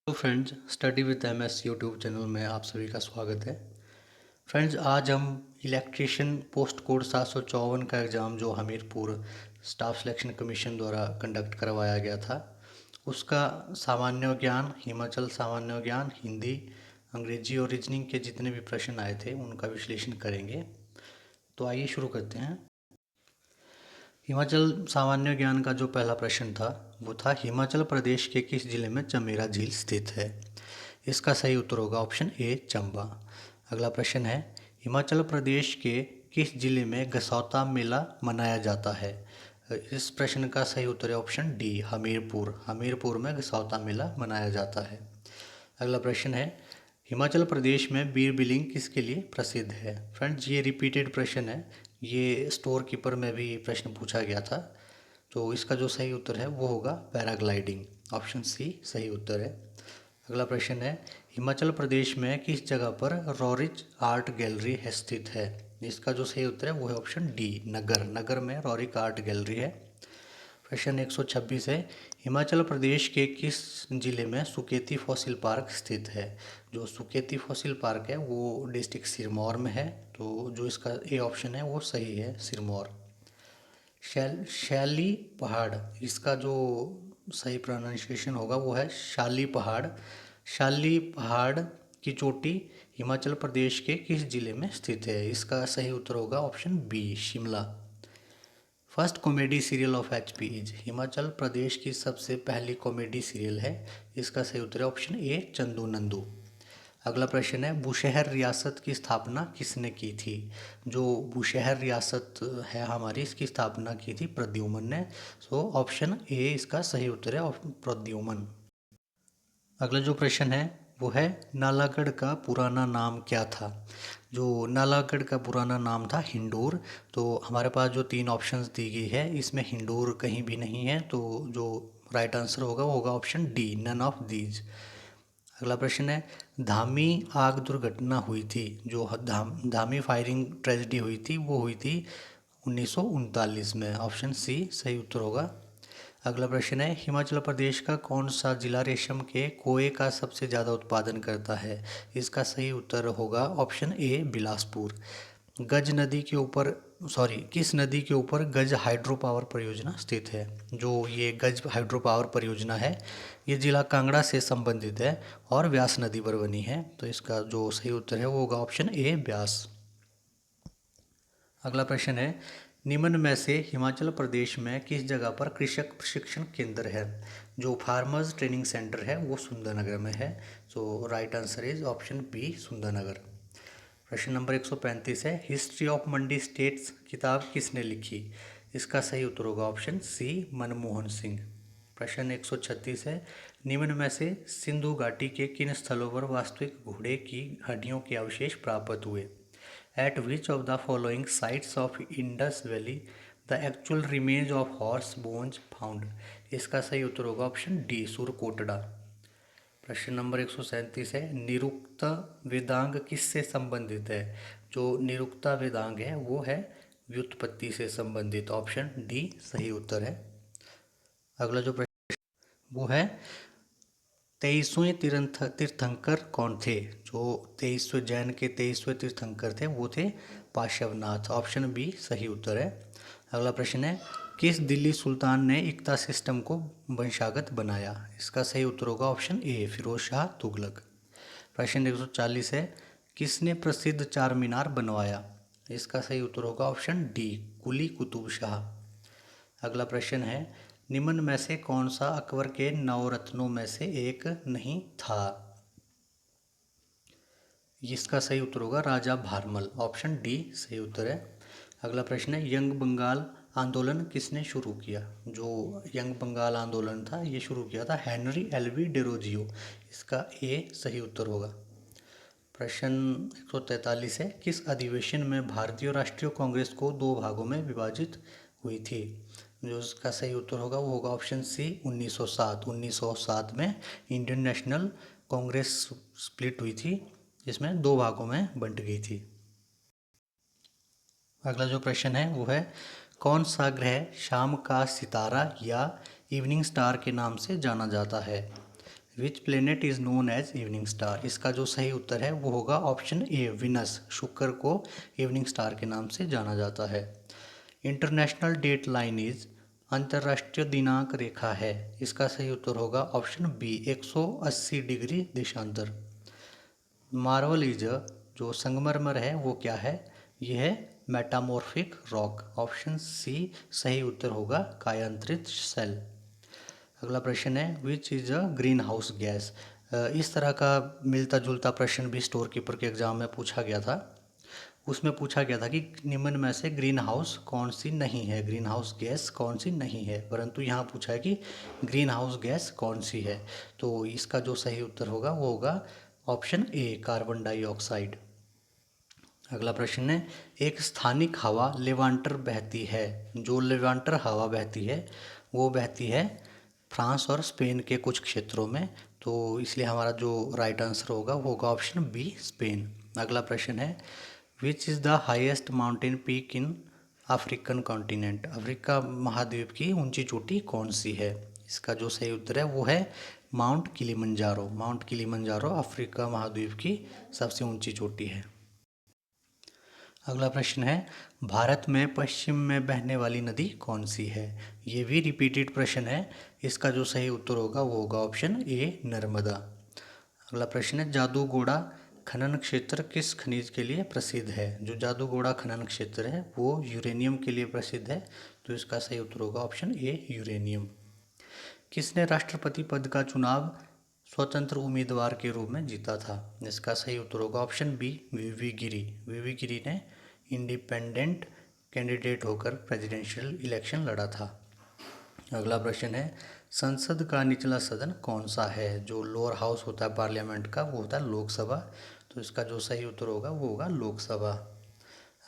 Hello friends, study with M S YouTube channel में आप सभी का स्वागत है। फ्रेंड्स, आज हम इलेक्ट्रीशियन पोस्ट कोड 754 का एग्ज़ाम जो हमीरपुर स्टाफ सिलेक्शन कमीशन द्वारा कंडक्ट करवाया गया था, उसका सामान्य ज्ञान, हिमाचल सामान्य ज्ञान, हिंदी, अंग्रेजी और रीजनिंग के जितने भी प्रश्न आए थे उनका विश्लेषण करेंगे। तो आइए शुरू करते हैं। हिमाचल सामान्य ज्ञान का जो पहला प्रश्न था वो था, हिमाचल प्रदेश के किस जिले में चमेरा झील स्थित है? इसका सही उत्तर होगा ऑप्शन ए, चंबा। अगला प्रश्न है, हिमाचल प्रदेश के किस जिले में गसौता मेला मनाया जाता है? इस प्रश्न का सही उत्तर है ऑप्शन डी, हमीरपुर। हमीरपुर में गसौता मेला मनाया जाता है। अगला प्रश्न है, हिमाचल प्रदेश में बीर बिलिंग किसके लिए प्रसिद्ध है? फ्रेंड्स, ये रिपीटेड प्रश्न है, ये स्टोर कीपर में भी प्रश्न पूछा गया था। तो इसका जो सही उत्तर है वो होगा पैराग्लाइडिंग। ऑप्शन सी सही उत्तर है। अगला प्रश्न है, हिमाचल प्रदेश में किस जगह पर रॉरिच आर्ट गैलरी है स्थित है? इसका जो सही उत्तर है वो है ऑप्शन डी, नगर। नगर में रॉरिक आर्ट गैलरी है। प्रश्न 126 है, हिमाचल प्रदेश के किस जिले में सुकेती फॉसिल पार्क स्थित है? जो सुकेती फॉसिल पार्क है वो डिस्ट्रिक्ट सिरमौर में है। तो जो इसका ए ऑप्शन है वो सही है, सिरमौर। शैली पहाड़, इसका जो सही प्रोनाउंसिएशन होगा वो है शाली पहाड़। शाली पहाड़ की चोटी हिमाचल प्रदेश के किस जिले में स्थित है? इसका सही उत्तर होगा option B, Shimla. First comedy serial of HP is, Himachal Pradesh की सबसे पहली कॉमेडी सीरियल है। इसका सही उत्तर है ऑप्शन ए, चंदू नंदू। अगला प्रश्न है, बुशहर रियासत की स्थापना किसने की थी? जो बुशहर रियासत है हमारी, इसकी स्थापना की थी प्रद्युमन ने। सो ऑप्शन ए इसका सही उत्तर है, प्रद्युमन। अगला जो प्रश्न है वो है, नालागढ़ का पुराना नाम क्या था? जो नालागढ़ का पुराना नाम था हिंडूर। तो हमारे पास जो तीन ऑप्शंस दी गई है इसमें हिंडूर कहीं भी नहीं है। तो जो राइट आंसर होगा वो होगा option D, none of these. अगला प्रश्न है, धामी आग दुर्घटना हुई थी, जो धामी फायरिंग ट्रेजेडी हुई थी वो हुई थी 1939 में। ऑप्शन सी सही उत्तर होगा। अगला प्रश्न है, हिमाचल प्रदेश का कौन सा जिला रेशम के कोए का सबसे ज़्यादा उत्पादन करता है? इसका सही उत्तर होगा ऑप्शन ए, बिलासपुर। गज नदी के ऊपर किस नदी के ऊपर गज हाइड्रो पावर परियोजना स्थित है? जो ये गज हाइड्रो पावर परियोजना है ये जिला कांगड़ा से संबंधित है और व्यास नदी पर बनी है। तो इसका जो सही उत्तर है वो होगा ऑप्शन ए, व्यास। अगला प्रश्न है, निम्न में से हिमाचल प्रदेश में किस जगह पर कृषक प्रशिक्षण केंद्र है? जो फार्मर्स ट्रेनिंग सेंटर है वो सुंदरनगर में है। So right answer is option B, Sundernagar. प्रश्न नंबर 135 है, हिस्ट्री ऑफ मंडी स्टेट्स किताब किसने लिखी? इसका सही उत्तर होगा ऑप्शन सी, मनमोहन सिंह। प्रश्न 136 है, निम्न में से सिंधु घाटी के किन स्थलों पर वास्तविक घोड़े की हड्डियों के अवशेष प्राप्त हुए? Eight which of the following sites of Indus valley the actual remains of horse bones found? इसका सही उत्तर होगा ऑप्शन डी, सुरकोटड़ा। प्रश्न नंबर 137 है, निरुक्त वेदांग किससे संबंधित है? जो निरुक्ता वेदांग है वो है व्युत्पत्ति से संबंधित। ऑप्शन डी सही उत्तर है। अगला जो प्रश्न वो है, 23वें तीर्थंकर कौन थे? जो 23वें जैन के 23वें तीर्थंकर थे वो थे पार्श्वनाथ। ऑप्शन बी सही उत्तर है। अगला प्रश्न है, किस दिल्ली सुल्तान ने इक्ता सिस्टम को वंशागत बनाया? इसका सही उत्तर होगा ऑप्शन ए, फिरोज शाह तुगलक। प्रश्न 140 है, किसने प्रसिद्ध चार मीनार बनवाया? इसका सही उत्तर होगा ऑप्शन डी, कुली कुतुब शाह। अगला प्रश्न है, निम्न में से कौन सा अकबर के नवरत्नों में से एक नहीं था? इसका सही उत्तर होगा राजा भारमल। ऑप्शन डी सही उत्तर है। अगला प्रश्न है, यंग बंगाल आंदोलन किसने शुरू किया? जो यंग बंगाल आंदोलन था ये शुरू किया था हेनरी एलवी डेरोजियो। इसका ए सही उत्तर होगा। प्रश्न 143 है, किस अधिवेशन में भारतीय राष्ट्रीय कांग्रेस को दो भागों में विभाजित हुई थी? जो इसका सही उत्तर होगा वो होगा ऑप्शन सी, 1907। 1907 में इंडियन नेशनल कांग्रेस स्प्लिट हुई थी जिसमें दो भागों में बंट गई थी। अगला जो प्रश्न है वो है, कौन सा ग्रह शाम का सितारा या इवनिंग स्टार के नाम से जाना जाता है? Which planet is known as evening star, इसका जो सही उत्तर है वो होगा ऑप्शन ए विनस। शुक्र को इवनिंग स्टार के नाम से जाना जाता है। इंटरनेशनल डेट लाइन इज, अंतर्राष्ट्रीय दिनांक रेखा है, इसका सही उत्तर होगा ऑप्शन बी 180 डिग्री देशांतर। मार्वल इज, जो संगमरमर है वो क्या है, यह है मेटामॉर्फिक रॉक, ऑप्शन सी सही उत्तर होगा कायांतरित सेल। अगला प्रश्न है which is a green house gas. इस तरह का मिलता जुलता प्रश्न भी स्टोर कीपर के एग्जाम में पूछा गया था। उसमें पूछा गया था कि निम्न में से ग्रीन हाउस कौन सी नहीं है, ग्रीन हाउस गैस कौन सी नहीं है, परंतु यहाँ पूछा है कि ग्रीन हाउस गैस कौन सी है। तो इसका जो सही उत्तर होगा वो होगा ऑप्शन ए कार्बन डाइऑक्साइड। अगला प्रश्न है एक स्थानिक हवा लेवांटर बहती है, जो लेवांटर हवा बहती है वो बहती है फ्रांस और स्पेन के कुछ क्षेत्रों में, तो इसलिए हमारा जो राइट आंसर होगा वो होगा ऑप्शन बी स्पेन। अगला प्रश्न है which is the highest mountain peak in African continent, Africa महाद्वीप की ऊंची चोटी कौन सी है, इसका जो सही उत्तर है वो है mount Kilimanjaro. Mount Kilimanjaro Africa महाद्वीप की सबसे ऊंची चोटी है। अगला प्रश्न है भारत में पश्चिम में बहने वाली नदी कौन सी है, ये भी रिपीटेड प्रश्न है, इसका जो सही उत्तर होगा वो होगा ऑप्शन ए नर्मदा। अगला प्रश्न है जादूगोड़ा खनन क्षेत्र किस खनिज के लिए प्रसिद्ध है, जो जादूगोड़ा खनन क्षेत्र है वो यूरेनियम के लिए प्रसिद्ध है, तो इसका सही उत्तर होगा ऑप्शन ए यूरेनियम। किसने राष्ट्रपति पद का चुनाव स्वतंत्र उम्मीदवार के रूप में जीता था, इसका सही उत्तर होगा ऑप्शन बी वीवी गिरी। वीवी गिरी ने इंडिपेंडेंट कैंडिडेट होकर प्रेसिडेंशियल इलेक्शन लड़ा था। अगला प्रश्न है संसद का निचला सदन कौन सा है, जो लोअर हाउस होता है पार्लियामेंट का वो होता है लोकसभा, तो इसका जो सही उत्तर होगा वो होगा लोकसभा।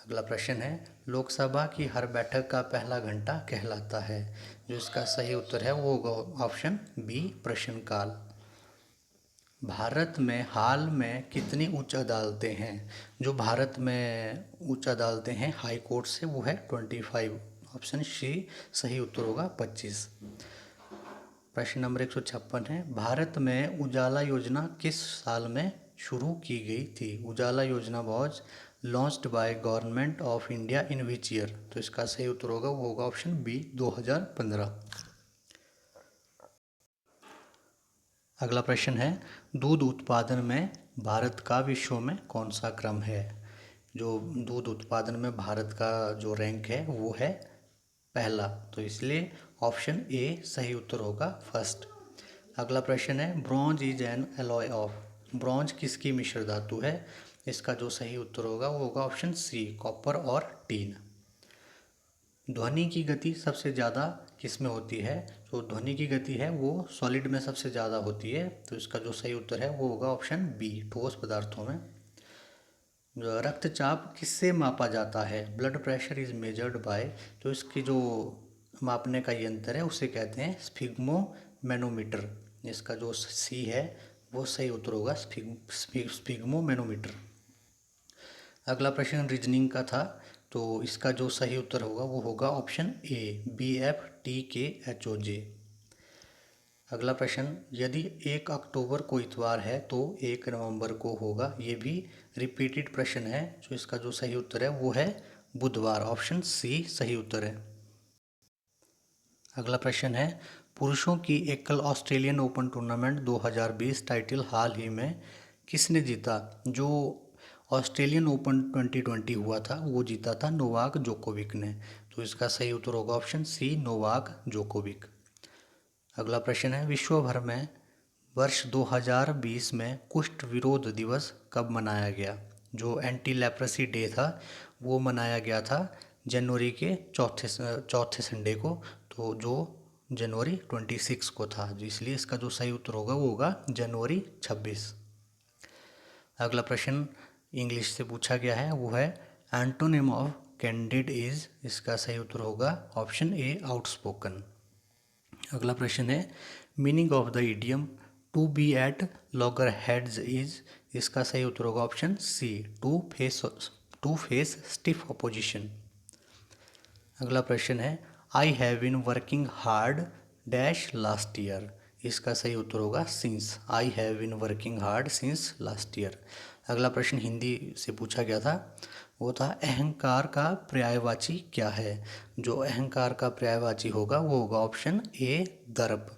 अगला प्रश्न है लोकसभा की हर बैठक का पहला घंटा कहलाता है, जो इसका सही उत्तर है वो होगा ऑप्शन बी प्रश्नकाल। भारत में हाल में कितनी उच्च अदालतें हैं, जो भारत में उच्च अदालतें हैं हाई कोर्ट से वो है 25, ऑप्शन सी सही उत्तर होगा 25। प्रश्न नंबर 156 है भारत में उजाला योजना किस साल में शुरू की गई थी, उजाला योजना was launched by government of India in which year, तो इसका सही उत्तर होगा वो होगा ऑप्शन बी 2015। अगला प्रश्न है दूध उत्पादन में भारत का विश्व में कौन सा क्रम है, जो दूध उत्पादन में भारत का जो रैंक है वो है पहला, तो इसलिए ऑप्शन ए सही उत्तर होगा फर्स्ट। अगला प्रश्न है bronze is an alloy of, bronze किसकी मिश्र धातु है, इसका जो सही उत्तर होगा वो होगा ऑप्शन सी कॉपर और टीन। ध्वनि की गति सबसे ज़्यादा किस में होती है, जो ध्वनि की गति है वो सॉलिड में सबसे ज़्यादा होती है, तो इसका जो सही उत्तर है वो होगा ऑप्शन बी ठोस पदार्थों में। रक्तचाप किससे मापा जाता है, blood pressure is measured by, तो इसकी जो मापने का यंत्र है उसे कहते हैं स्फिग्मो मैनोमीटर, इसका जो सी है वो सही उत्तर होगा स्फिग्मो मैनोमीटर। अगला प्रश्न रीजनिंग का था, तो इसका जो सही उत्तर होगा वो होगा ऑप्शन ए BFTKHOJ। अगला प्रश्न यदि 1 अक्टूबर को इतवार है तो 1 नवंबर को होगा, ये भी रिपीटेड प्रश्न है, जो इसका जो सही उत्तर है वो है बुधवार, ऑप्शन सी सही उत्तर है। अगला प्रश्न है पुरुषों की एकल ऑस्ट्रेलियन ओपन टूर्नामेंट 2020 टाइटल हाल ही में किसने जीता, जो ऑस्ट्रेलियन ओपन 2020 हुआ था वो जीता था नोवाक जोकोविक ने, तो इसका सही उत्तर होगा ऑप्शन सी नोवाक जोकोविक। अगला प्रश्न है विश्व भर में वर्ष 2020 में कुष्ठ विरोध दिवस कब मनाया गया, जो एंटी लेप्रेसी डे था वो मनाया गया था जनवरी के चौथे संडे को, तो जो जनवरी 26 को था, इसलिए इसका जो सही उत्तर होगा वो होगा जनवरी 26। अगला प्रश्न इंग्लिश से पूछा गया है वो है एंटोनिम ऑफ कैंडिड इज, इसका सही उत्तर होगा ऑप्शन ए आउटस्पोकन। अगला प्रश्न है meaning of the idiom to be at loggerheads is, इसका सही उत्तर होगा option C to face stiff opposition. अगला प्रश्न है I have been working hard dash last year, इसका सही उत्तर होगा since. I have been working hard since last year. अगला प्रश्न हिंदी से पूछा गया था, वो था अहंकार का पर्यायवाची क्या है। जो अहंकार का पर्यायवाची होगा वो होगा ऑप्शन ए दर्प।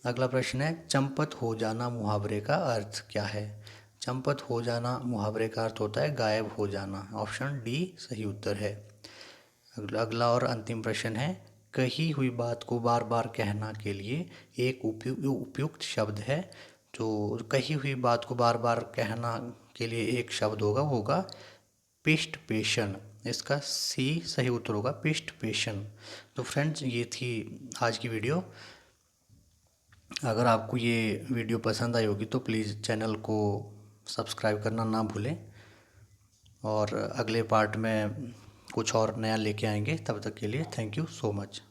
अगला प्रश्न है चंपत हो जाना मुहावरे का अर्थ क्या है। चंपत हो जाना मुहावरे का अर्थ होता है गायब हो जाना। ऑप्शन डी सही उत्तर है। अगला और अंतिम प्रश्न है, कही हुई बात को बार बार कहना के लिए एक उपयुक्त शब्द है। जो कही हुई बात को बार बार कहना के लिए एक शब्द होगा पिष्ट पेशन। इसका सी सही उत्तर होगा पिष्ट पेशन। तो फ्रेंड्स ये थी आज की वीडियो। अगर आपको ये वीडियो पसंद आई होगी तो प्लीज़ चैनल को सब्सक्राइब करना ना भूलें, और अगले पार्ट में कुछ और नया लेके आएंगे। तब तक के लिए थैंक यू सो मच।